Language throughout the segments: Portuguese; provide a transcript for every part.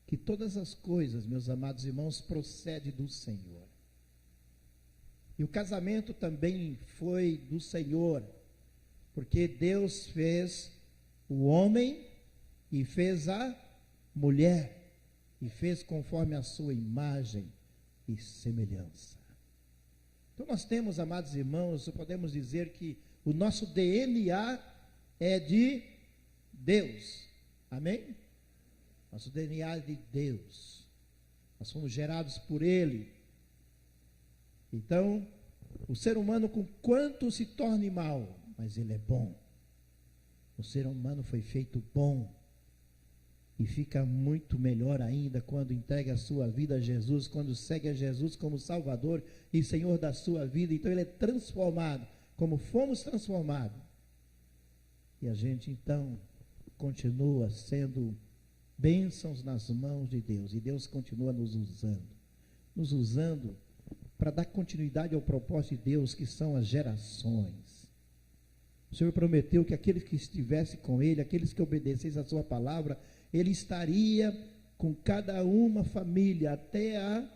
que todas as coisas, meus amados irmãos, procedem do Senhor. E o casamento também foi do Senhor, porque Deus fez o homem e fez a mulher, e fez conforme a sua imagem e semelhança. Então nós temos, amados irmãos, podemos dizer que o nosso DNA é de Deus. Amém? Nosso DNA é de Deus. Nós fomos gerados por Ele. Então, o ser humano, com quanto se torne mal, mas ele é bom. O ser humano foi feito bom. E fica muito melhor ainda quando entrega a sua vida a Jesus, quando segue a Jesus como Salvador e Senhor da sua vida. Então ele é transformado, como fomos transformados. E a gente então continua sendo bênçãos nas mãos de Deus. E Deus continua nos usando para dar continuidade ao propósito de Deus, que são as gerações. O Senhor prometeu que aqueles que estivessem com Ele, aqueles que obedecessem a sua palavra, Ele estaria com cada uma família até a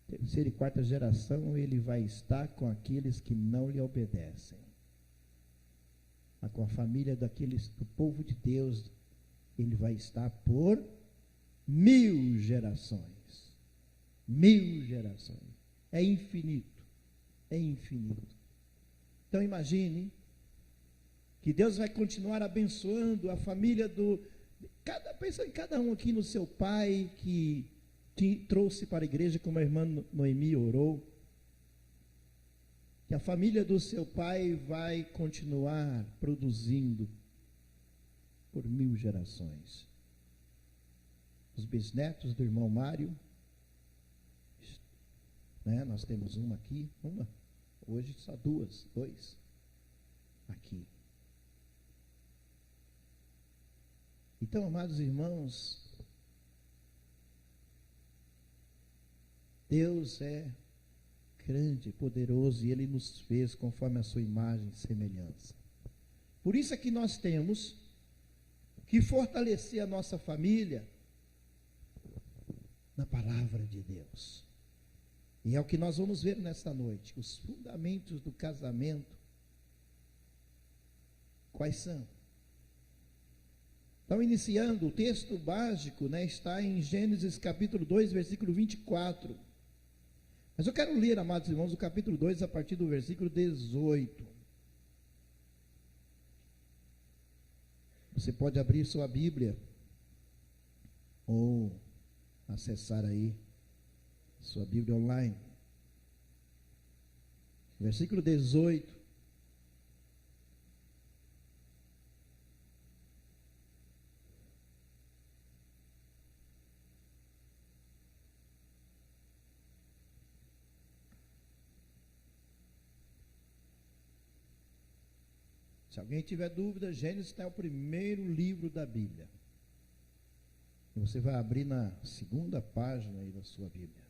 terceira e quarta geração. Ele vai estar com aqueles que não lhe obedecem. Mas com a família do povo de Deus, Ele vai estar por 1000 gerações. 1000 gerações. É infinito. É infinito. Então imagine que Deus vai continuar abençoando a família pensa em cada um aqui no seu pai que te trouxe para a igreja, como a irmã Noemi orou. Que a família do seu pai vai continuar produzindo por 1000 gerações. Os bisnetos do irmão Mário, né? Nós temos uma aqui, hoje só dois aqui. Então, amados irmãos, Deus é grande, poderoso, e Ele nos fez conforme a sua imagem e semelhança. Por isso é que nós temos que fortalecer a nossa família na palavra de Deus. E é o que nós vamos ver nesta noite. Os fundamentos do casamento, quais são? Então, iniciando, o texto básico, está em Gênesis capítulo 2, versículo 24. Mas eu quero ler, amados irmãos, o capítulo 2, a partir do versículo 18. Você pode abrir sua Bíblia, ou acessar aí sua Bíblia online. Versículo 18. Se alguém tiver dúvida, Gênesis é o primeiro livro da Bíblia. E você vai abrir na segunda página aí da sua Bíblia.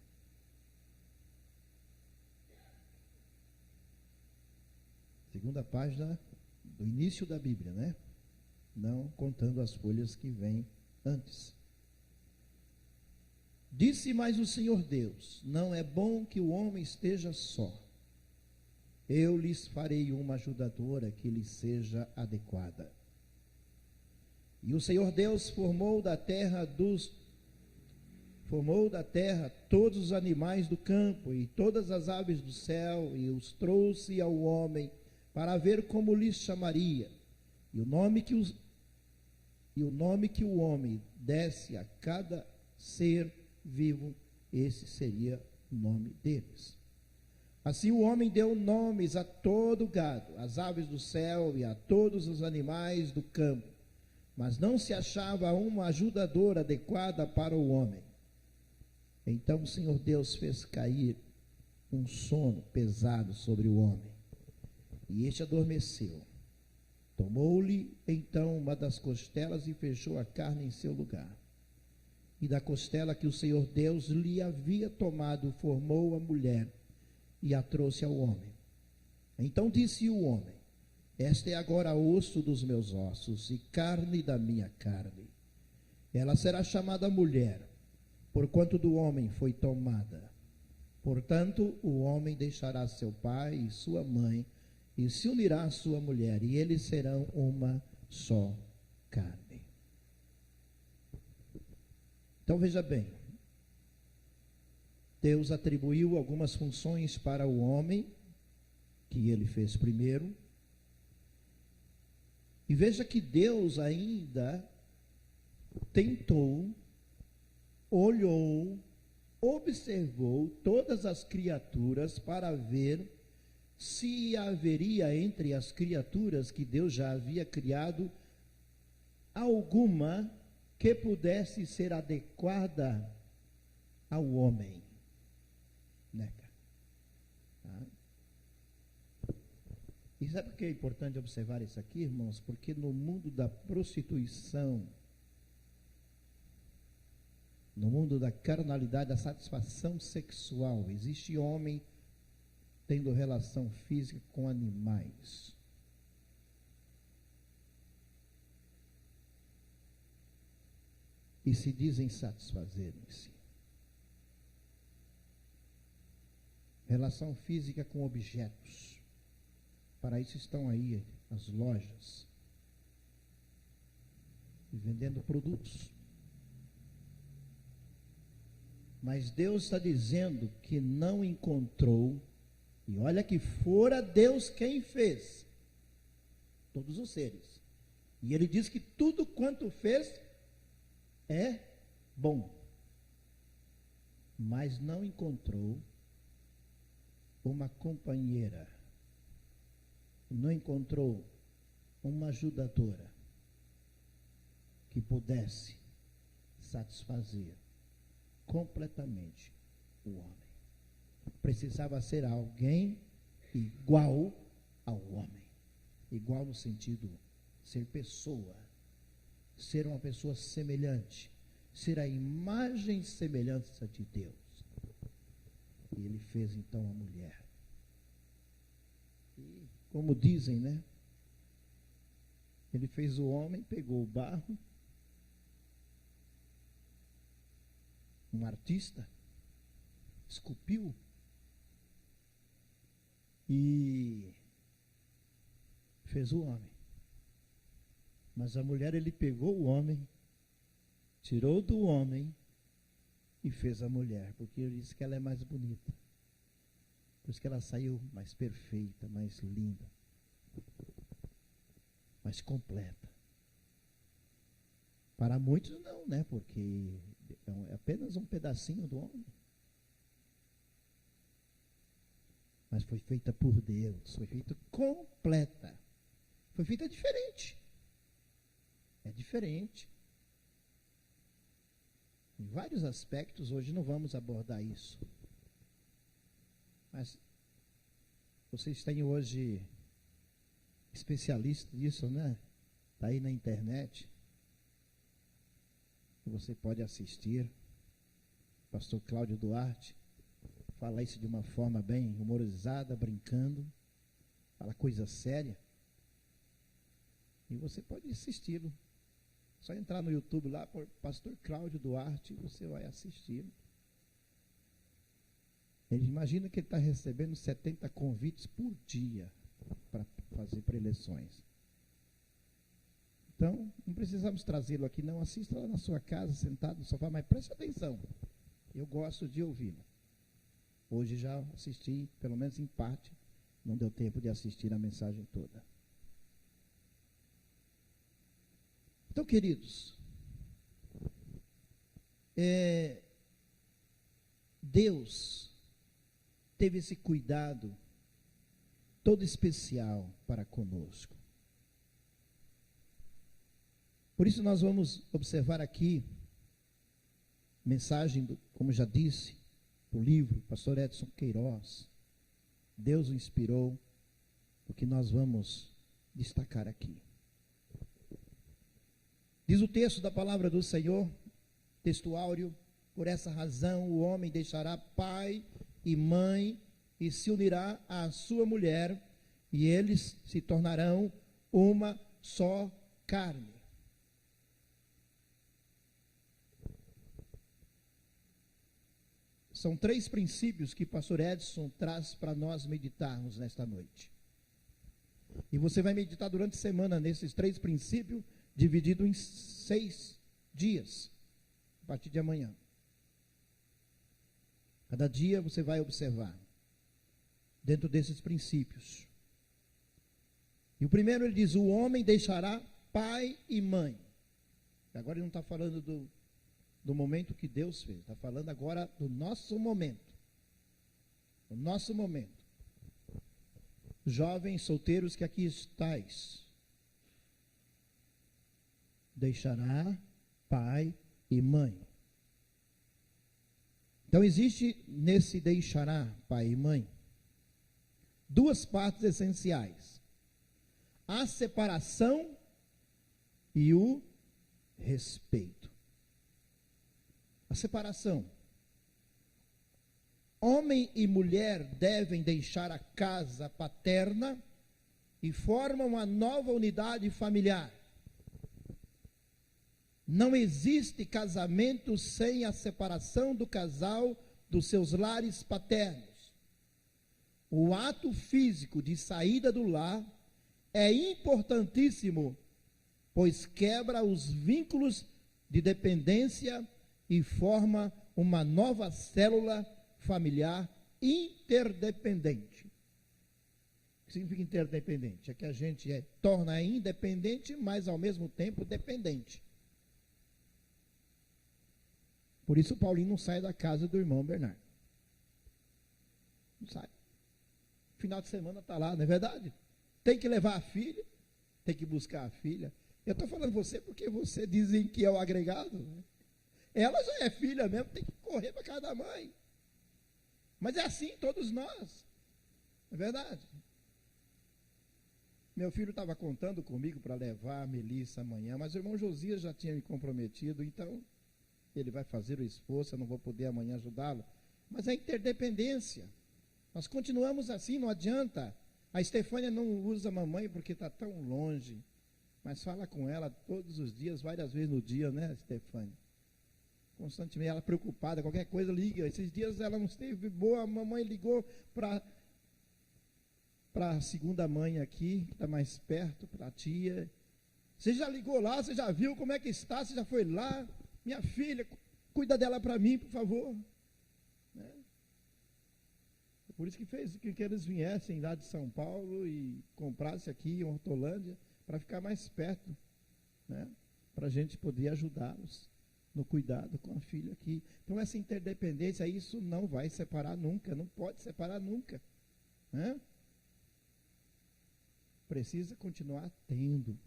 Segunda página do início da Bíblia, né? Não contando as folhas que vêm antes. Disse mais o Senhor Deus: não é bom que o homem esteja só. Eu lhes farei uma ajudadora que lhes seja adequada. E o Senhor Deus formou da terra todos os animais do campo e todas as aves do céu, e os trouxe ao homem para ver como lhes chamaria. E o nome que o homem desse a cada ser vivo, esse seria o nome deles. Assim o homem deu nomes a todo o gado, às aves do céu e a todos os animais do campo. Mas não se achava uma ajudadora adequada para o homem. Então o Senhor Deus fez cair um sono pesado sobre o homem, e este adormeceu. Tomou-lhe então uma das costelas e fechou a carne em seu lugar. E da costela que o Senhor Deus lhe havia tomado, formou a mulher e a trouxe ao homem. Então disse o homem: este é agora osso dos meus ossos e carne da minha carne. Ela será chamada mulher, porquanto do homem foi tomada. Portanto, o homem deixará seu pai e sua mãe, e se unirá à sua mulher, e eles serão uma só carne. Então veja bem, Deus atribuiu algumas funções para o homem, que ele fez primeiro, e veja que Deus ainda tentou, olhou, observou todas as criaturas para ver se haveria entre as criaturas que Deus já havia criado alguma que pudesse ser adequada ao homem. Né? Tá? E sabe por que é importante observar isso aqui, irmãos? Porque no mundo da prostituição, no mundo da carnalidade, da satisfação sexual, existe homem tendo relação física com animais. E se dizem satisfazerem-se. Relação física com objetos. Para isso estão aí as lojas, vendendo produtos. Mas Deus está dizendo que não encontrou, e olha que fora Deus quem fez todos os seres. E ele diz que tudo quanto fez é bom. Mas não encontrou uma companheira, não encontrou uma ajudadora que pudesse satisfazer completamente o homem. Precisava ser alguém igual ao homem. Igual no sentido ser pessoa, ser uma pessoa semelhante, ser a imagem e semelhança de Deus. E ele fez então a mulher. E como dizem, né? Ele fez o homem, pegou o barro, um artista, esculpiu e fez o homem. Mas a mulher, ele pegou o homem, tirou do homem e fez a mulher, porque ele disse que ela é mais bonita. Por isso que ela saiu mais perfeita, mais linda, mais completa. Para muitos não, né? Porque é apenas um pedacinho do homem. Mas foi feita por Deus, foi feita completa. Foi feita diferente. É diferente. Em vários aspectos, hoje não vamos abordar isso. Mas vocês têm hoje especialistas nisso, né? Está aí na internet. Você pode assistir. Pastor Cláudio Duarte fala isso de uma forma bem humorizada, brincando. Fala coisa séria. E você pode assisti-lo. Só entrar no YouTube lá, por Pastor Cláudio Duarte, você vai assistir. Ele imagina que ele está recebendo 70 convites por dia para fazer preleções. Então, não precisamos trazê-lo aqui, não. Assista lá na sua casa, sentado no sofá, mas preste atenção. Eu gosto de ouvi-lo. Hoje já assisti, pelo menos em parte, não deu tempo de assistir a mensagem toda. Então, queridos, Deus teve esse cuidado todo especial para conosco. Por isso nós vamos observar aqui, mensagem, como já disse, do livro, pastor Edson Queiroz. Deus o inspirou, o que nós vamos destacar aqui. Diz o texto da palavra do Senhor, texto áureo: por essa razão o homem deixará pai e mãe e se unirá à sua mulher, e eles se tornarão uma só carne. São 3 princípios que pastor Edson traz para nós meditarmos nesta noite. E você vai meditar durante a semana nesses 3 princípios, dividido em 6 dias, a partir de amanhã. Cada dia você vai observar, dentro desses princípios. E o primeiro ele diz, o homem deixará pai e mãe. Agora ele não está falando do momento que Deus fez, está falando agora do nosso momento. O nosso momento. Jovens solteiros que aqui estáis, deixará pai e mãe. Então existe nesse deixará pai e mãe 2 partes essenciais: a separação e o respeito. A separação. Homem e mulher devem deixar a casa paterna e formam uma nova unidade familiar. Não existe casamento sem a separação do casal dos seus lares paternos. O ato físico de saída do lar é importantíssimo, pois quebra os vínculos de dependência e forma uma nova célula familiar interdependente. O que significa interdependente? É que a gente torna independente, mas ao mesmo tempo dependente. Por isso Paulinho não sai da casa do irmão Bernardo. Não sai. Final de semana está lá, não é verdade? Tem que levar a filha, tem que buscar a filha. Eu estou falando você porque você dizem que é o agregado, né? Ela já é filha mesmo, tem que correr para casa da mãe. Mas é assim todos nós. É verdade. Meu filho estava contando comigo para levar a Melissa amanhã, mas o irmão Josias já tinha me comprometido, então ele vai fazer o esforço, eu não vou poder amanhã ajudá-lo. Mas a interdependência. Nós continuamos assim, não adianta. A Estefânia não usa a mamãe porque está tão longe, mas fala com ela todos os dias, várias vezes no dia, né, Estefânia? Constantemente, ela preocupada, qualquer coisa liga. Esses dias ela não esteve boa, a mamãe ligou para a segunda mãe aqui, que está mais perto, para a tia. Você já ligou lá, você já viu como é que está, você já foi lá? Minha filha, cuida dela para mim, por favor. Né? Por isso que fez que eles viessem lá de São Paulo e comprassem aqui em Hortolândia, para ficar mais perto, né? Para a gente poder ajudá-los no cuidado com a filha aqui. Então essa interdependência, isso não vai separar nunca, não pode separar nunca, né? Precisa continuar tendo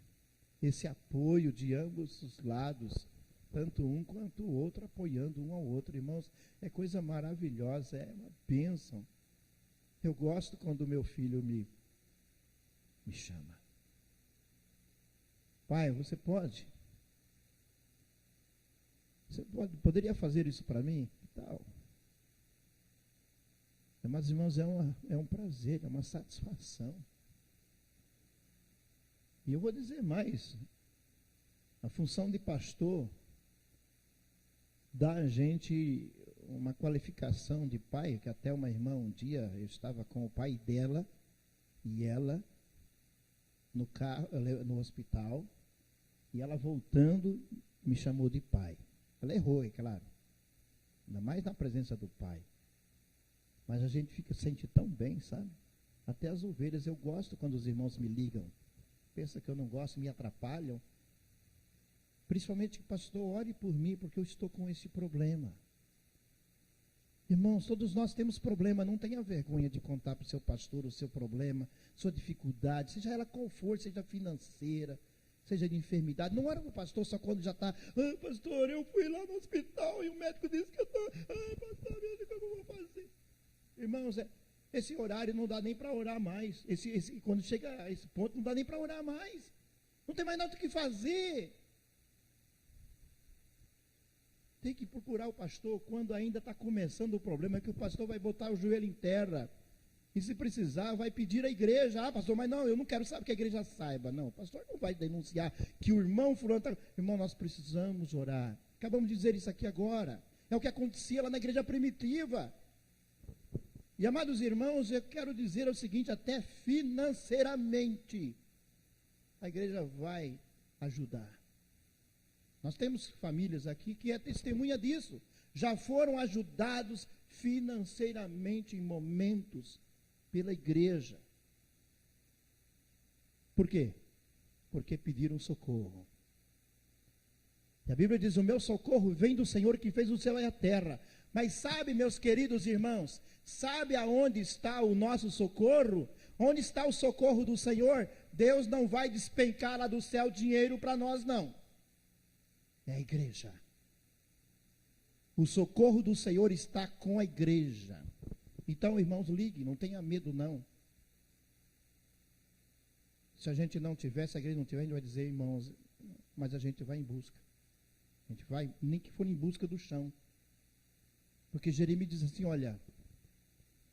esse apoio de ambos os lados, tanto um quanto o outro, apoiando um ao outro. Irmãos, é coisa maravilhosa, é uma bênção. Eu gosto quando meu filho me chama. Pai, você pode? Você poderia fazer isso para mim? Que tal? Mas, irmãos, é um prazer, é uma satisfação. E eu vou dizer mais. A função de pastor dá a gente uma qualificação de pai, que até uma irmã um dia, eu estava com o pai dela, e ela no carro, no hospital, e ela voltando me chamou de pai. Ela errou, é claro, ainda mais na presença do pai, mas a gente sente tão bem, sabe? Até as ovelhas, eu gosto quando os irmãos me ligam, pensa que eu não gosto, me atrapalham, principalmente que pastor, ore por mim, porque eu estou com esse problema. Irmãos, todos nós temos problema, não tenha vergonha de contar para o seu pastor o seu problema, sua dificuldade, seja ela qual for, seja financeira, seja de enfermidade. Não era para o pastor só quando já está, pastor, eu fui lá no hospital e o médico disse que eu estou, pastor, o que eu vou fazer? Irmãos, esse horário não dá nem para orar mais, quando chega a esse ponto não dá nem para orar mais, não tem mais nada o que fazer. Tem que procurar o pastor quando ainda está começando o problema, que o pastor vai botar o joelho em terra, e se precisar, vai pedir à igreja, pastor, mas não, eu não quero saber que a igreja saiba, não, o pastor não vai denunciar que o irmão fulano está, irmão, nós precisamos orar, acabamos de dizer isso aqui agora, É o que acontecia lá na igreja primitiva. E, amados irmãos, eu quero dizer o seguinte, até financeiramente, a igreja vai ajudar. Nós temos famílias aqui que é testemunha disso. Já foram ajudados financeiramente em momentos pela igreja. Por quê? Porque pediram socorro. E a Bíblia diz, o meu socorro vem do Senhor que fez o céu e a terra. Mas sabe, meus queridos irmãos, sabe aonde está o nosso socorro? Onde está o socorro do Senhor? Deus não vai despencar lá do céu dinheiro para nós, não. É a igreja. O socorro do Senhor está com a igreja. Então, irmãos, ligue, não tenha medo, não. Se a gente não tiver, se a igreja não tiver, a gente vai dizer, irmãos, mas a gente vai em busca. A gente vai, nem que for em busca do chão. Porque Jeremias diz assim, olha,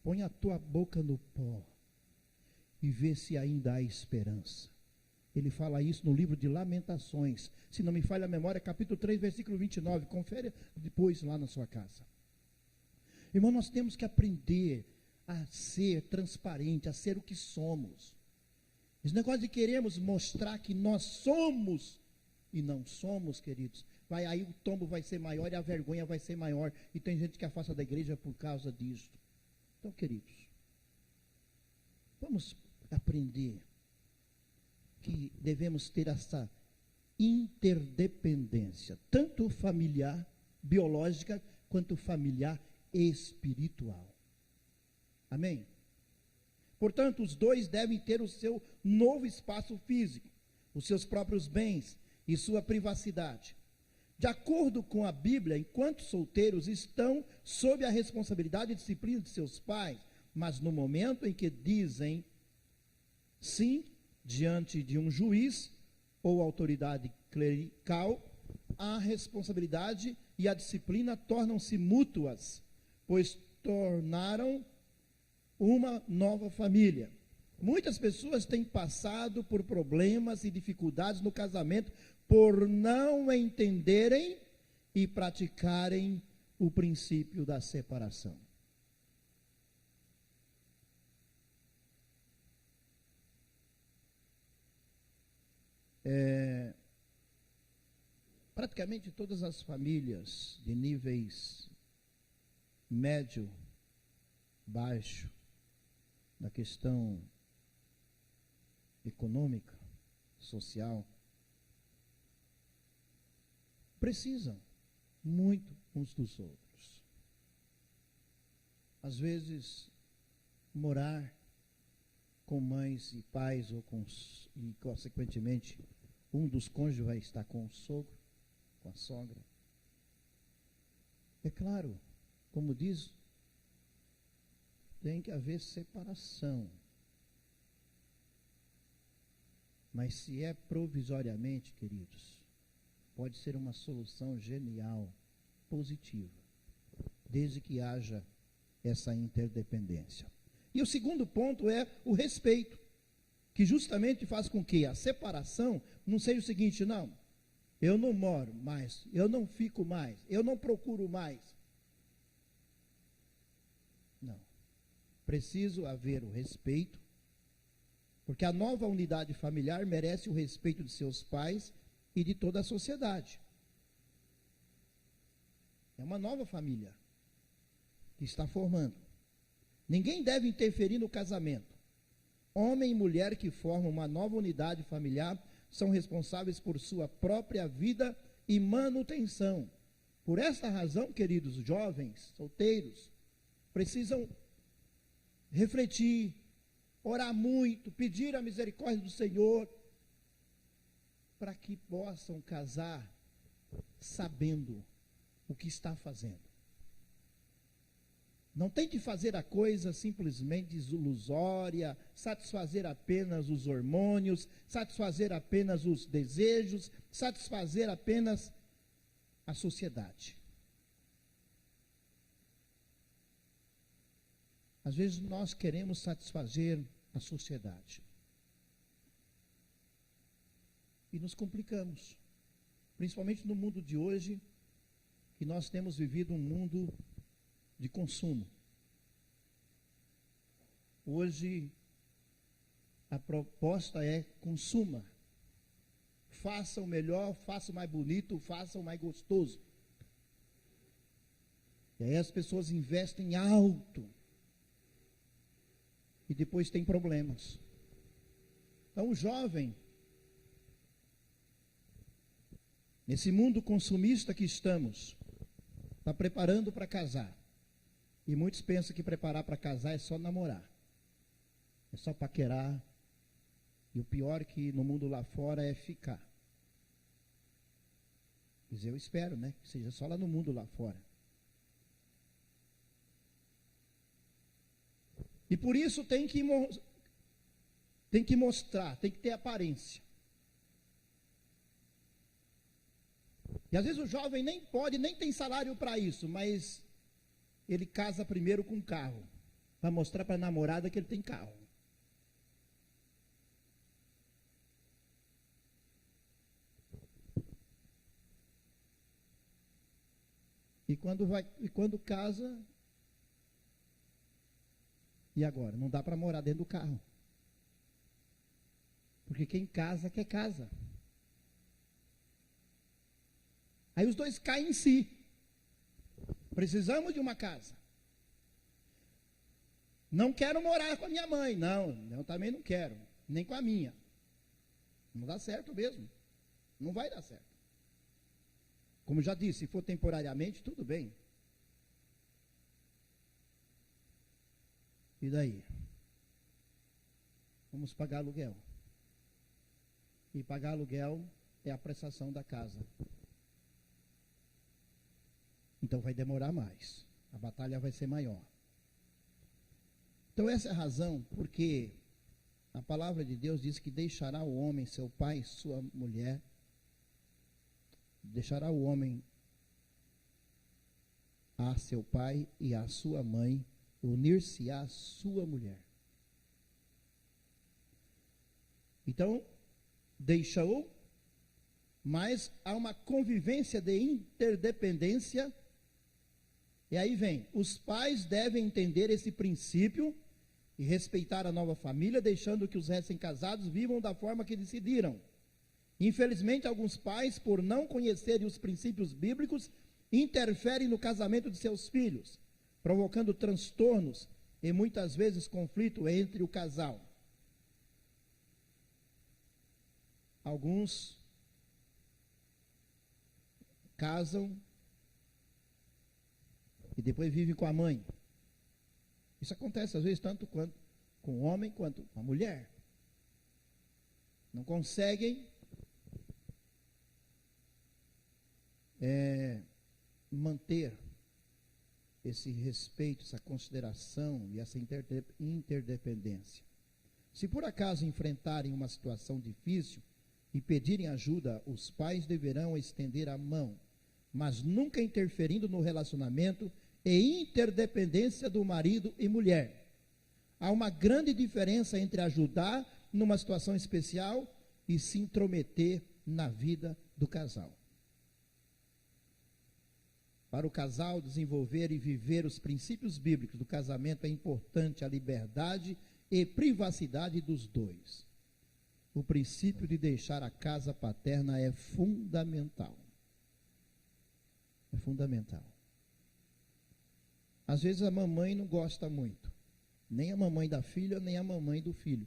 põe a tua boca no pó e vê se ainda há esperança. Ele fala isso no livro de Lamentações. Se não me falha a memória, capítulo 3, versículo 29. Confere depois lá na sua casa. Irmão, nós temos que aprender a ser transparente, a ser o que somos. Esse negócio de queremos mostrar que nós somos e não somos, queridos, aí o tombo vai ser maior e a vergonha vai ser maior. E tem gente que afasta da igreja por causa disso. Então, queridos, vamos aprender que devemos ter essa interdependência, tanto familiar, biológica, quanto familiar espiritual. Amém? Portanto, os dois devem ter o seu novo espaço físico, os seus próprios bens e sua privacidade. De acordo com a Bíblia, enquanto solteiros estão sob a responsabilidade e disciplina de seus pais, mas no momento em que dizem sim, diante de um juiz ou autoridade clerical, a responsabilidade e a disciplina tornam-se mútuas, pois tornaram uma nova família. Muitas pessoas têm passado por problemas e dificuldades no casamento por não entenderem e praticarem o princípio da separação. Praticamente todas as famílias de níveis médio, baixo, na questão econômica, social, precisam muito uns dos outros. Às vezes, morar com mães e pais, e consequentemente, um dos cônjuges vai estar com o sogro, com a sogra. É claro, como diz, tem que haver separação. Mas se é provisoriamente, queridos, pode ser uma solução genial, positiva, desde que haja essa interdependência. E o segundo ponto é o respeito, que justamente faz com que a separação não seja o seguinte, não, eu não moro mais, eu não fico mais, eu não procuro mais. Não. Preciso haver o respeito, porque a nova unidade familiar merece o respeito de seus pais e de toda a sociedade. É uma nova família que está formando. Ninguém deve interferir no casamento. Homem e mulher que formam uma nova unidade familiar são responsáveis por sua própria vida e manutenção. Por essa razão, queridos jovens, solteiros, precisam refletir, orar muito, pedir a misericórdia do Senhor, para que possam casar sabendo o que está fazendo. Não tente fazer a coisa simplesmente ilusória, satisfazer apenas os hormônios, satisfazer apenas os desejos, satisfazer apenas a sociedade. Às vezes nós queremos satisfazer a sociedade. E nos complicamos. Principalmente no mundo de hoje, que nós temos vivido um mundo de consumo. Hoje, a proposta é consuma. Faça o melhor, faça o mais bonito, faça o mais gostoso. E aí as pessoas investem alto. E depois tem problemas. Então o jovem, nesse mundo consumista que estamos, está preparando para casar. E muitos pensam que preparar para casar é só namorar. É só paquerar. E o pior é que no mundo lá fora é ficar. Mas eu espero, né? Que seja só lá no mundo lá fora. E por isso tem que mostrar, tem que ter aparência. E às vezes o jovem nem pode, nem tem salário para isso, mas ele casa primeiro com carro, para mostrar para a namorada que ele tem carro. E quando casa, e agora? Não dá para morar dentro do carro. Porque quem casa, quer casa. Aí os dois caem em si. Precisamos de uma casa. Não quero morar com a minha mãe. Não, eu também não quero. Nem com a minha. Não dá certo mesmo. Não vai dar certo. Como já disse, se for temporariamente, tudo bem. E daí? Vamos pagar aluguel. E pagar aluguel é a prestação da casa. Então vai demorar mais. A batalha vai ser maior. Então essa é a razão porque a palavra de Deus diz que deixará o homem seu pai e sua mulher. Deixará o homem a seu pai e a sua mãe, unir-se-á a sua mulher. Então, deixou, mas há uma convivência de interdependência. E aí vem, os pais devem entender esse princípio e respeitar a nova família, deixando que os recém-casados vivam da forma que decidiram. Infelizmente, alguns pais, por não conhecerem os princípios bíblicos, interferem no casamento de seus filhos, provocando transtornos e muitas vezes conflito entre o casal. Alguns casam e depois vivem com a mãe. Isso acontece às vezes tanto quanto com o homem quanto com a mulher. Não conseguem manter esse respeito, essa consideração e essa interdependência. Se por acaso enfrentarem uma situação difícil e pedirem ajuda, os pais deverão estender a mão, mas nunca interferindo no relacionamento e interdependência do marido e mulher. Há uma grande diferença entre ajudar numa situação especial e se intrometer na vida do casal. Para o casal desenvolver e viver os princípios bíblicos do casamento é importante a liberdade e privacidade dos dois. O princípio de deixar a casa paterna é fundamental. É fundamental. Às vezes a mamãe não gosta muito, nem a mamãe da filha, nem a mamãe do filho.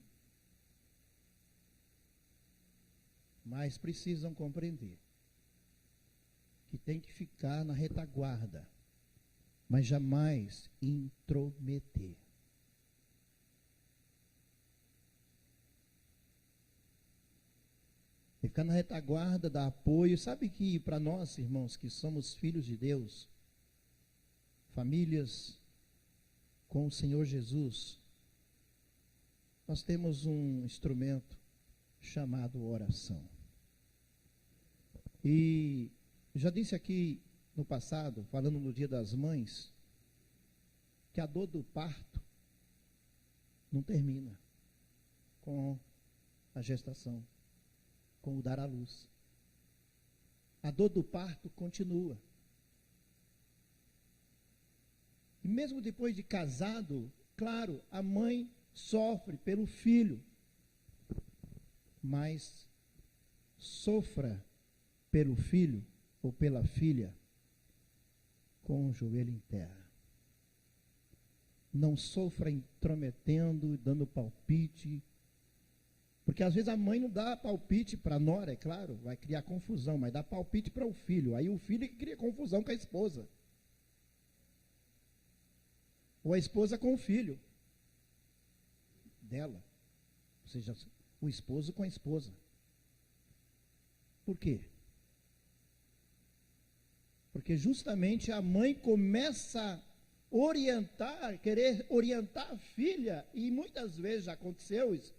Mas precisam compreender que tem que ficar na retaguarda, mas jamais intrometer. Ficar na retaguarda, dar apoio. Sabe que para nós, irmãos, que somos filhos de Deus, famílias com o Senhor Jesus, nós temos um instrumento chamado oração. E já disse aqui no passado, falando no Dia das Mães, que a dor do parto não termina com a gestação, com o dar à luz. A dor do parto continua. E mesmo depois de casado, claro, a mãe sofre pelo filho, mas sofra pelo filho ou pela filha com o joelho em terra. Não sofra intrometendo, dando palpite, porque às vezes a mãe não dá palpite para a nora, é claro, vai criar confusão, mas dá palpite para o filho, aí o filho que cria confusão com a esposa. Ou a esposa com o filho dela, ou seja, o esposo com a esposa. Por quê? Porque justamente a mãe começa a orientar, querer orientar a filha, e muitas vezes já aconteceu isso,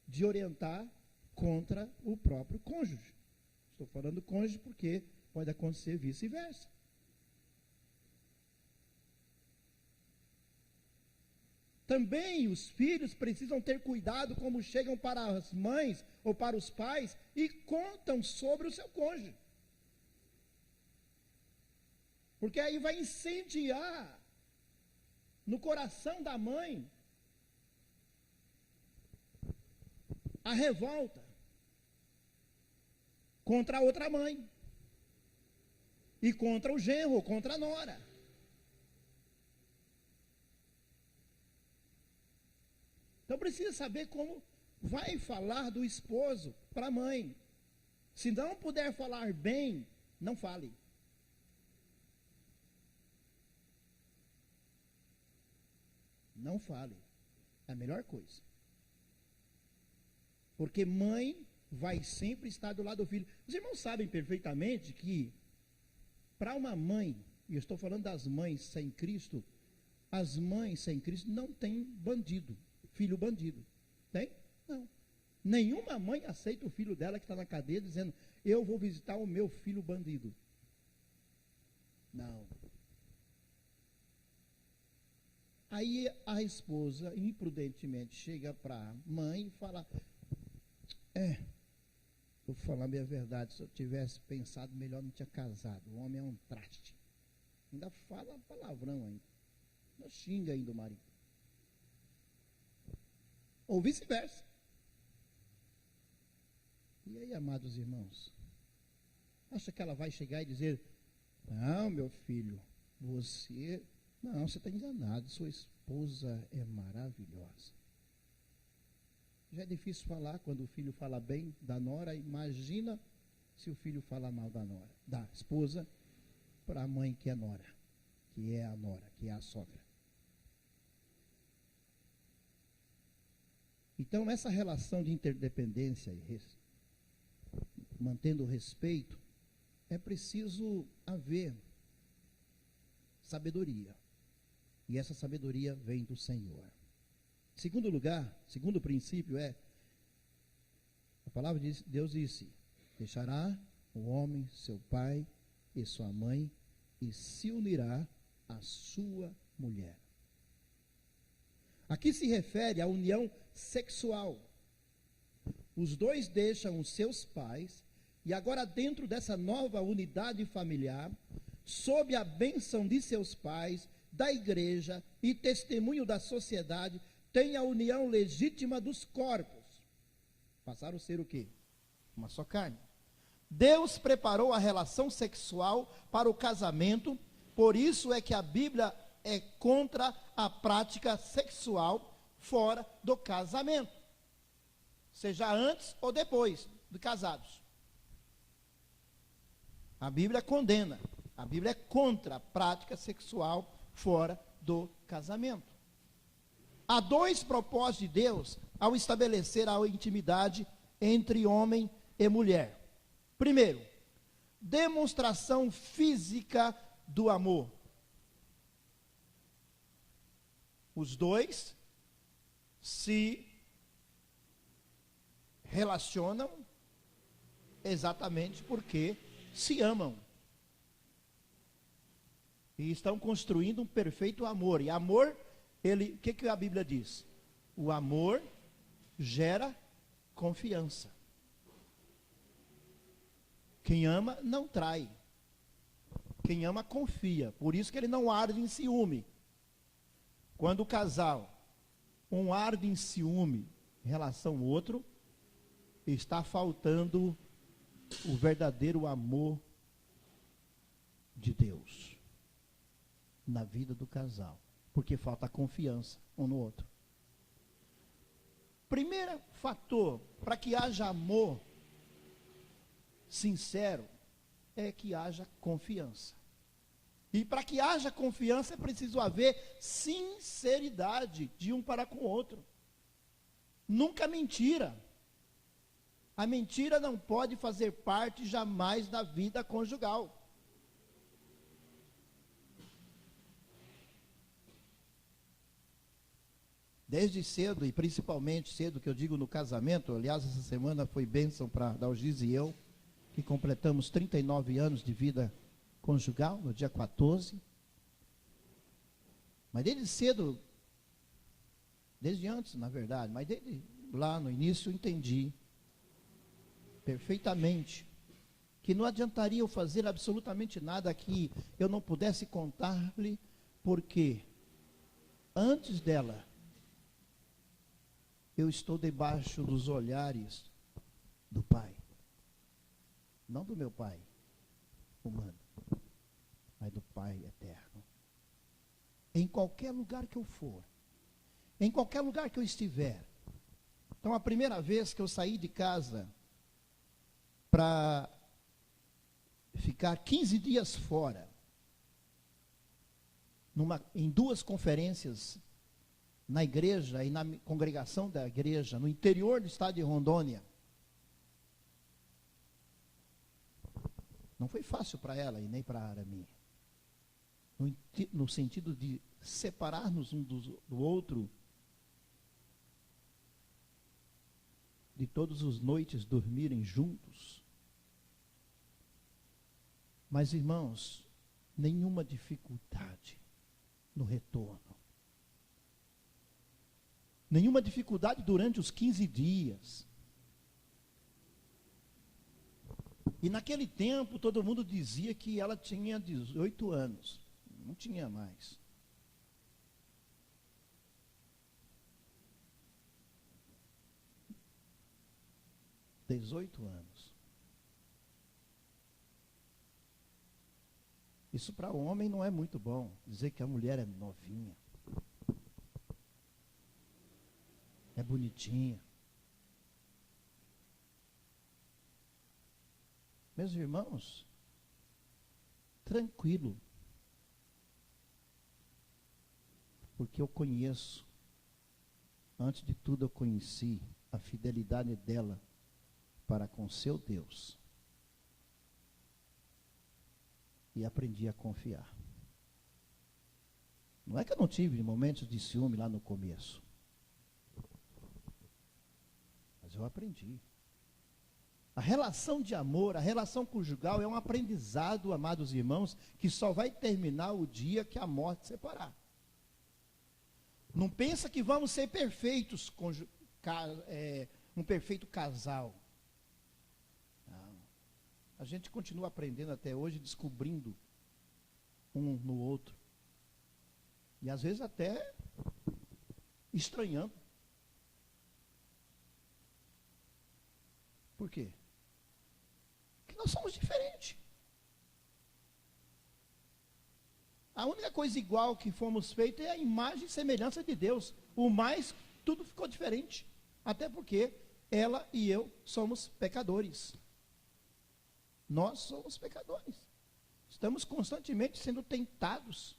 de orientar contra o próprio cônjuge. Estou falando cônjuge porque pode acontecer vice-versa. Também os filhos precisam ter cuidado como chegam para as mães ou para os pais e contam sobre o seu cônjuge. Porque aí vai incendiar no coração da mãe a revolta contra a outra mãe e contra o genro ou contra a nora. Então precisa saber como vai falar do esposo para a mãe. Se não puder falar bem, não fale. Não fale. É a melhor coisa. Porque mãe vai sempre estar do lado do filho. Os irmãos sabem perfeitamente que para uma mãe, e eu estou falando das mães sem Cristo, as mães sem Cristo não têm bandido. Filho bandido. Tem? Não. Nenhuma mãe aceita o filho dela que está na cadeia dizendo, eu vou visitar o meu filho bandido. Não. Aí a esposa, imprudentemente, chega para a mãe e fala, vou falar a minha verdade, se eu tivesse pensado melhor não tinha casado. O homem é um traste. Ainda fala palavrão ainda. Ainda xinga ainda o marido. Ou vice-versa. E aí, amados irmãos? Acha que ela vai chegar e dizer, não, meu filho, você está enganado, sua esposa é maravilhosa. Já é difícil falar quando o filho fala bem da nora, imagina se o filho fala mal da nora, da esposa, para a mãe que é nora, que é a nora, que é a sogra. Então, essa relação de interdependência e mantendo o respeito, é preciso haver sabedoria. E essa sabedoria vem do Senhor. Segundo lugar, segundo princípio a palavra de Deus disse, deixará o homem seu pai e sua mãe e se unirá à sua mulher. Aqui se refere à união sexual. Os dois deixam os seus pais e agora dentro dessa nova unidade familiar, sob a bênção de seus pais, da igreja e testemunho da sociedade, tem a união legítima dos corpos. Passaram a ser o quê? Uma só carne. Deus preparou a relação sexual para o casamento, por isso é que a Bíblia é contra a prática sexual fora do casamento, seja antes ou depois de casados. A Bíblia condena, a Bíblia é contra a prática sexual fora do casamento. Há dois propósitos de Deus ao estabelecer a intimidade entre homem e mulher. Primeiro, demonstração física do amor. Os dois se relacionam exatamente porque se amam. E estão construindo um perfeito amor. E amor, o que a Bíblia diz? O amor gera confiança. Quem ama não trai. Quem ama confia, por isso que ele não arde em ciúme. Quando o casal, um arde em ciúme em relação ao outro, está faltando o verdadeiro amor de Deus na vida do casal, porque falta confiança um no outro. Primeiro fator para que haja amor sincero é que haja confiança. E para que haja confiança é preciso haver sinceridade de um para com o outro. Nunca mentira. A mentira não pode fazer parte jamais da vida conjugal. Desde cedo, e principalmente cedo, que eu digo no casamento, aliás, essa semana foi bênção para Dalgise e eu, que completamos 39 anos de vida conjugal, no dia 14. Mas desde cedo, desde antes, na verdade, mas desde lá no início eu entendi perfeitamente que não adiantaria eu fazer absolutamente nada que eu não pudesse contar-lhe, porque antes dela, eu estou debaixo dos olhares do Pai. Não do meu Pai humano, mas do Pai eterno. Em qualquer lugar que eu for, em qualquer lugar que eu estiver. Então, a primeira vez que eu saí de casa para ficar 15 dias fora, em 2 conferências na igreja e na congregação da igreja, no interior do estado de Rondônia. Não foi fácil para ela e nem para mim. No sentido de separar-nos um do outro, de todas as noites dormirem juntos. Mas, irmãos, nenhuma dificuldade no retorno. Nenhuma dificuldade durante os 15 dias. E naquele tempo, todo mundo dizia que ela tinha 18 anos. Não tinha mais. (18 anos). Isso para o homem não é muito bom, dizer que a mulher é novinha. É bonitinha. Meus irmãos, tranquilo. Porque eu conheço, antes de tudo eu conheci a fidelidade dela para com seu Deus. E aprendi a confiar. Não é que eu não tive momentos de ciúme lá no começo. Mas eu aprendi. A relação de amor, a relação conjugal é um aprendizado, amados irmãos, que só vai terminar o dia que a morte separar. Não pensa que vamos ser perfeitos, um perfeito casal. Não. A gente continua aprendendo até hoje, descobrindo um no outro. E às vezes até estranhando. Por quê? Porque nós somos diferentes. A única coisa igual que fomos feitos é a imagem e semelhança de Deus. O mais, tudo ficou diferente. Até porque ela e eu somos pecadores. Nós somos pecadores. Estamos constantemente sendo tentados.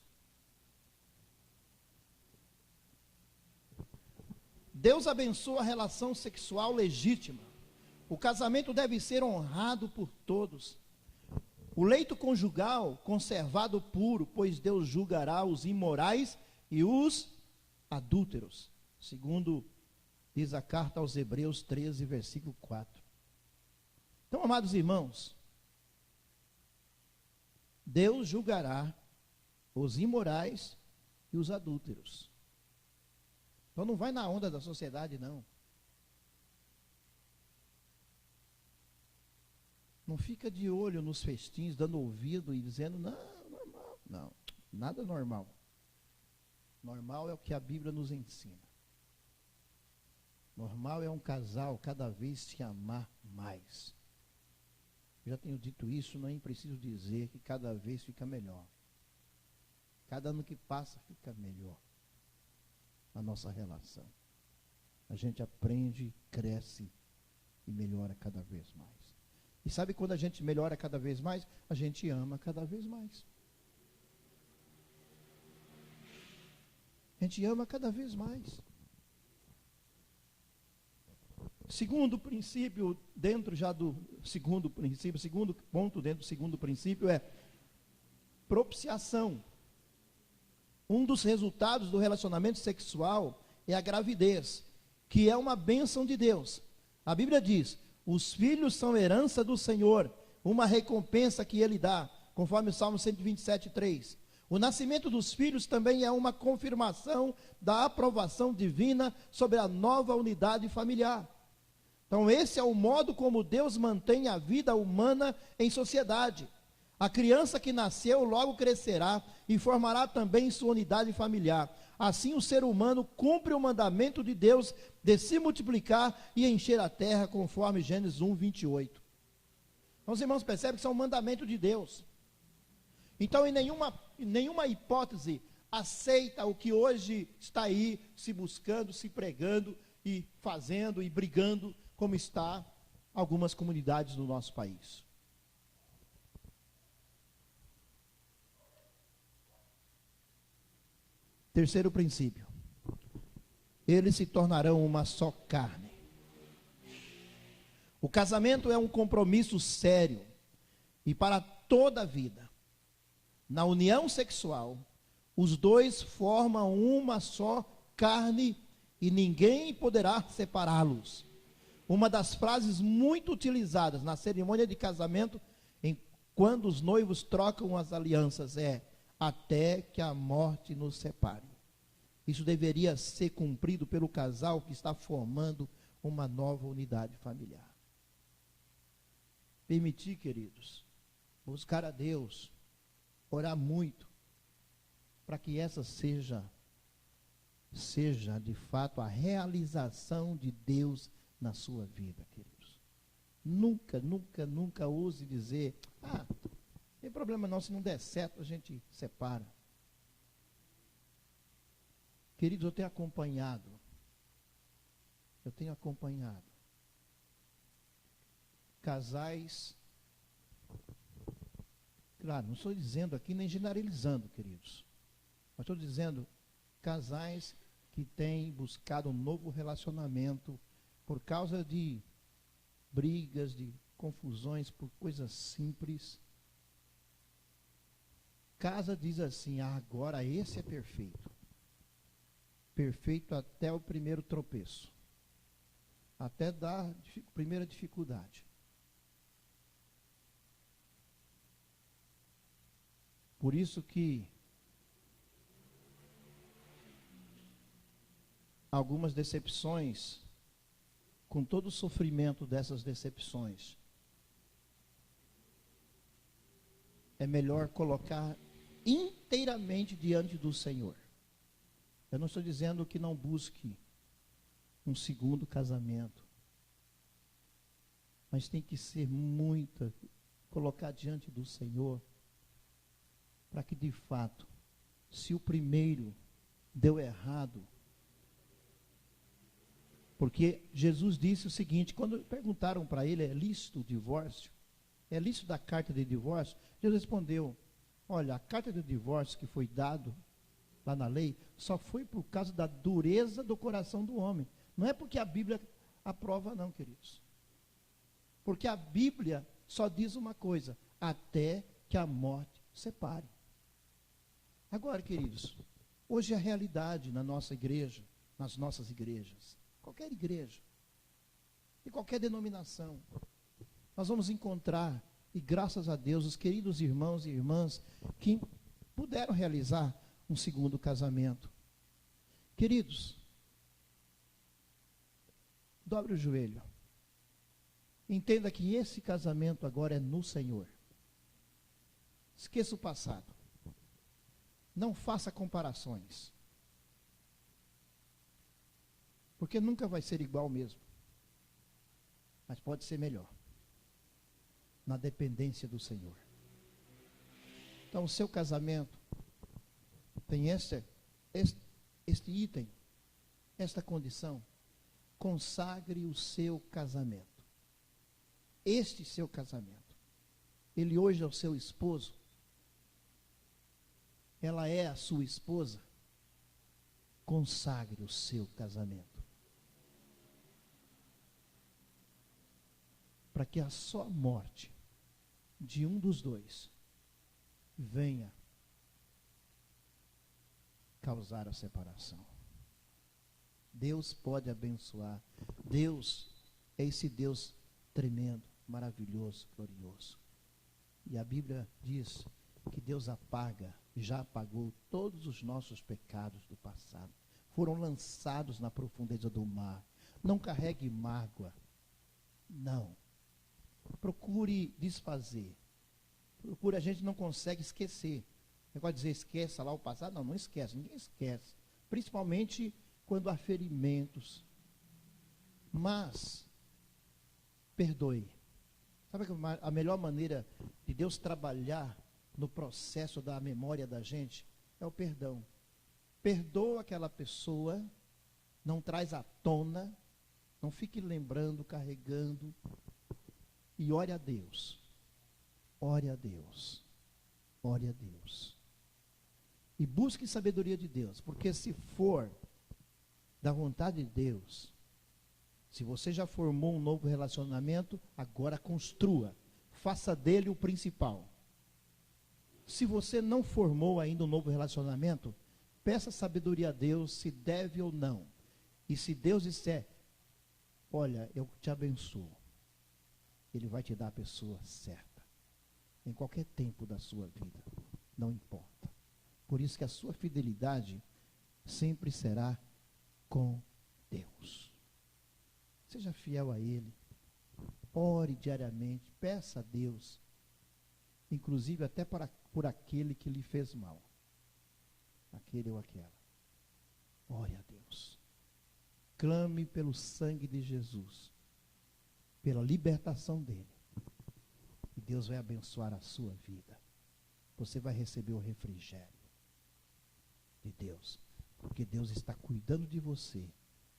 Deus abençoa a relação sexual legítima. O casamento deve ser honrado por todos. O leito conjugal conservado puro, pois Deus julgará os imorais e os adúlteros. Segundo diz a carta aos Hebreus 13, versículo 4. Então, amados irmãos, Deus julgará os imorais e os adúlteros. Então não vai na onda da sociedade, não. Não fica de olho nos festins, dando ouvido e dizendo, não, normal. Não, nada normal. Normal é o que a Bíblia nos ensina. Normal é um casal cada vez se amar mais. Eu já tenho dito isso, não é preciso dizer que cada vez fica melhor. Cada ano que passa fica melhor a nossa relação. A gente aprende, cresce e melhora cada vez mais. E sabe quando a gente melhora cada vez mais? A gente ama cada vez mais. A gente ama cada vez mais. Segundo princípio, dentro já do segundo princípio, segundo ponto dentro do segundo princípio é propiciação. Um dos resultados do relacionamento sexual é a gravidez, que é uma bênção de Deus. A Bíblia diz, os filhos são herança do Senhor, uma recompensa que Ele dá, conforme o Salmo 127:3. O nascimento dos filhos também é uma confirmação da aprovação divina sobre a nova unidade familiar. Então esse é o modo como Deus mantém a vida humana em sociedade. A criança que nasceu logo crescerá e formará também sua unidade familiar. Assim o ser humano cumpre o mandamento de Deus de se multiplicar e encher a terra, conforme Gênesis 1:28. Então os irmãos percebem que isso é um mandamento de Deus. Então em nenhuma hipótese aceita o que hoje está aí se buscando, se pregando e fazendo e brigando, como está algumas comunidades do nosso país. Terceiro princípio. Eles se tornarão uma só carne. O casamento é um compromisso sério e para toda a vida. Na união sexual, os dois formam uma só carne e ninguém poderá separá-los. Uma das frases muito utilizadas na cerimônia de casamento, quando os noivos trocam as alianças, é: até que a morte nos separe. Isso deveria ser cumprido pelo casal que está formando uma nova unidade familiar. Permitir, queridos, buscar a Deus, orar muito, para que essa seja de fato a realização de Deus na sua vida, queridos. Nunca, nunca, nunca ouse dizer, não tem problema não, se não der certo a gente separa. Queridos, eu tenho acompanhado casais, claro, não estou dizendo aqui nem generalizando, queridos, mas estou dizendo casais que têm buscado um novo relacionamento por causa de brigas, de confusões, por coisas simples. Casa diz assim, agora esse é perfeito. Perfeito até o primeiro tropeço. Até dar primeira dificuldade. Por isso que algumas decepções, com todo o sofrimento dessas decepções, é melhor colocar inteiramente diante do Senhor. Eu não estou dizendo que não busque um segundo casamento, mas tem que ser colocar diante do Senhor, para que de fato, se o primeiro deu errado, porque Jesus disse o seguinte, quando perguntaram para ele, é lícito o divórcio? É lícito da carta de divórcio? Jesus respondeu, olha, a carta de divórcio que foi dado lá na lei, só foi por causa da dureza do coração do homem. Não é porque a Bíblia aprova não, queridos. Porque a Bíblia só diz uma coisa, até que a morte separe. Agora, queridos, hoje a realidade na nossa igreja, nas nossas igrejas, qualquer igreja, e qualquer denominação, nós vamos encontrar, e graças a Deus, os queridos irmãos e irmãs que puderam realizar um segundo casamento. Queridos, dobre o joelho. Entenda que esse casamento agora é no Senhor. Esqueça o passado. Não faça comparações. Porque nunca vai ser igual mesmo. Mas pode ser melhor. Na dependência do Senhor. Então, o seu casamento tem este item, esta condição. Consagre o seu casamento. Este seu casamento. Ele hoje é o seu esposo. Ela é a sua esposa. Consagre o seu casamento. Para que a só morte de um dos dois venha causar a separação. Deus pode abençoar. Deus é esse Deus tremendo, maravilhoso, glorioso. E a Bíblia diz que Deus já apagou todos os nossos pecados do passado. Foram lançados na profundeza do mar. Não carregue mágoa. Não. Procure desfazer. A gente não consegue esquecer. Negócio de dizer esqueça lá o passado. Não, não esquece. Ninguém esquece. Principalmente quando há ferimentos. Mas, perdoe. Sabe a melhor maneira de Deus trabalhar no processo da memória da gente é o perdão. Perdoa aquela pessoa, não traz à tona, não fique lembrando, carregando, e ore a Deus. Ore a Deus. Ore a Deus. E busque sabedoria de Deus, porque se for da vontade de Deus, se você já formou um novo relacionamento, agora construa. Faça dele o principal. Se você não formou ainda um novo relacionamento, peça sabedoria a Deus se deve ou não. E se Deus disser, olha, eu te abençoo, Ele vai te dar a pessoa certa. Em qualquer tempo da sua vida. Não importa. Por isso que a sua fidelidade sempre será com Deus. Seja fiel a Ele. Ore diariamente. Peça a Deus. Inclusive até por aquele que lhe fez mal. Aquele ou aquela. Ore a Deus. Clame pelo sangue de Jesus. Pela libertação dele. E Deus vai abençoar a sua vida. Você vai receber o refrigério de Deus. Porque Deus está cuidando de você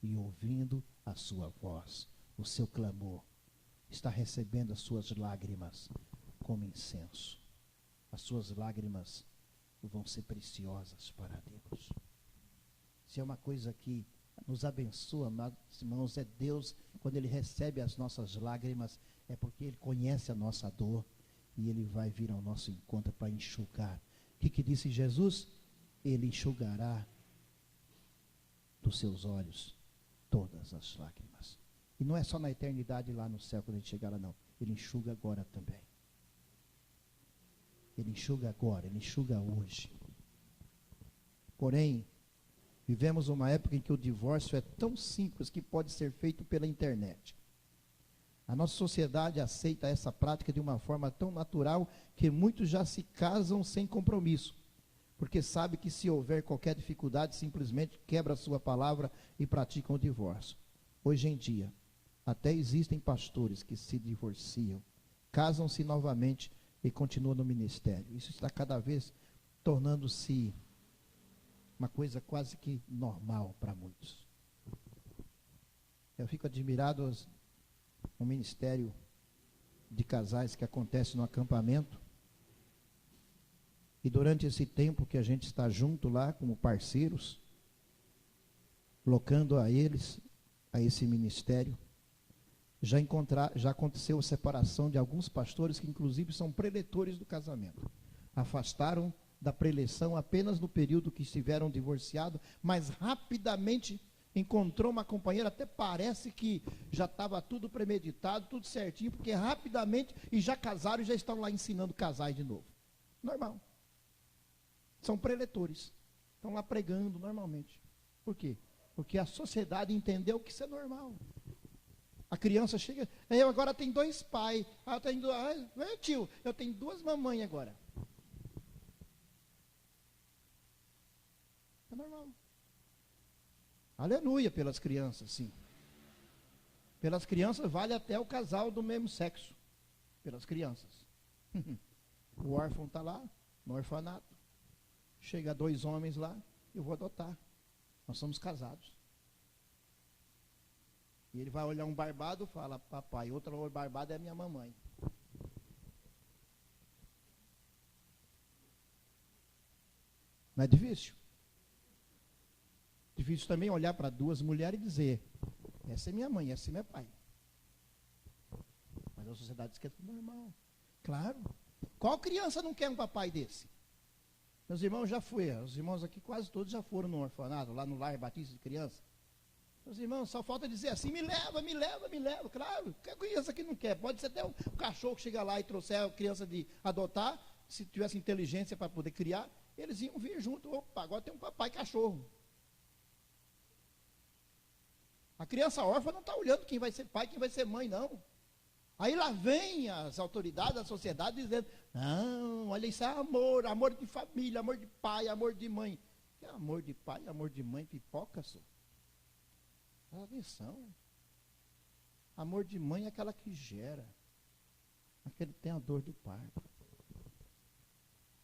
e ouvindo a sua voz, o seu clamor. Está recebendo as suas lágrimas como incenso. As suas lágrimas vão ser preciosas para Deus. Se é uma coisa que nos abençoa, amados irmãos, é Deus, quando Ele recebe as nossas lágrimas, é porque Ele conhece a nossa dor e Ele vai vir ao nosso encontro para enxugar. O que disse Jesus? Ele enxugará dos seus olhos todas as lágrimas. E não é só na eternidade lá no céu, quando a gente chegar lá, não. Ele enxuga agora também. Ele enxuga agora, Ele enxuga hoje. Porém, vivemos uma época em que o divórcio é tão simples que pode ser feito pela internet. A nossa sociedade aceita essa prática de uma forma tão natural que muitos já se casam sem compromisso, porque sabe que se houver qualquer dificuldade, simplesmente quebra a sua palavra e praticam o divórcio. Hoje em dia, até existem pastores que se divorciam, casam-se novamente e continuam no ministério. Isso está cada vez tornando-se uma coisa quase que normal para muitos. Eu fico admirado com o ministério de casais que acontece no acampamento. E durante esse tempo que a gente está junto lá, como parceiros, locando a eles, a esse ministério, já aconteceu a separação de alguns pastores que inclusive são preletores do casamento. Afastaram da preleção apenas no período que estiveram divorciados, mas rapidamente encontrou uma companheira, até parece que já estava tudo premeditado, tudo certinho, porque rapidamente, e já casaram e já estão lá ensinando casais de novo. Normal. São preletores. Estão lá pregando normalmente. Por quê? Porque a sociedade entendeu que isso é normal. A criança chega, eu agora tenho 2 pais. Eu tenho tio, eu tenho 2 mamães agora. É normal. Aleluia pelas crianças, sim. Pelas crianças vale até o casal do mesmo sexo. Pelas crianças. O órfão está lá, no orfanato. Chega 2 homens lá, eu vou adotar. Nós somos casados. E ele vai olhar um barbado e fala, papai, outro barbado é a minha mamãe. Não é difícil? Difícil também olhar para 2 mulheres e dizer, essa é minha mãe, esse é meu pai. Mas a sociedade diz que é tudo normal. Claro. Qual criança não quer um papai desse? Meus irmãos já foram, os irmãos aqui quase todos já foram no orfanato, lá no Lar Batista de Criança. Meus irmãos, só falta dizer assim, me leva, me leva, me leva. Claro, que criança que não quer. Pode ser até um cachorro que chega lá e trouxer a criança de adotar, se tivesse inteligência para poder criar, eles iam vir junto. Opa, agora tem um papai cachorro. A criança órfã não está olhando quem vai ser pai, quem vai ser mãe, não. Aí lá vem as autoridades da sociedade dizendo, não, olha isso é amor, amor de família, amor de pai, amor de mãe. Que amor de pai, amor de mãe, pipoca, só. Presta atenção. Amor de mãe é aquela que gera, aquele que tem a dor do parto.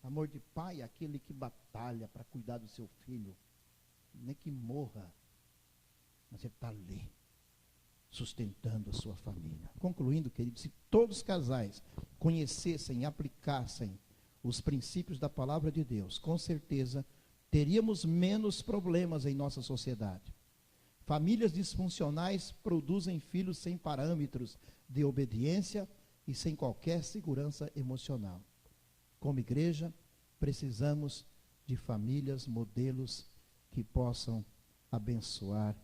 Amor de pai é aquele que batalha para cuidar do seu filho, nem que morra, mas ele está ali, sustentando a sua família. Concluindo, queridos, se todos os casais conhecessem e aplicassem os princípios da palavra de Deus, com certeza teríamos menos problemas em nossa sociedade. Famílias disfuncionais produzem filhos sem parâmetros de obediência e sem qualquer segurança emocional. Como igreja, precisamos de famílias, modelos que possam abençoar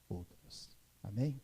outras. Amém?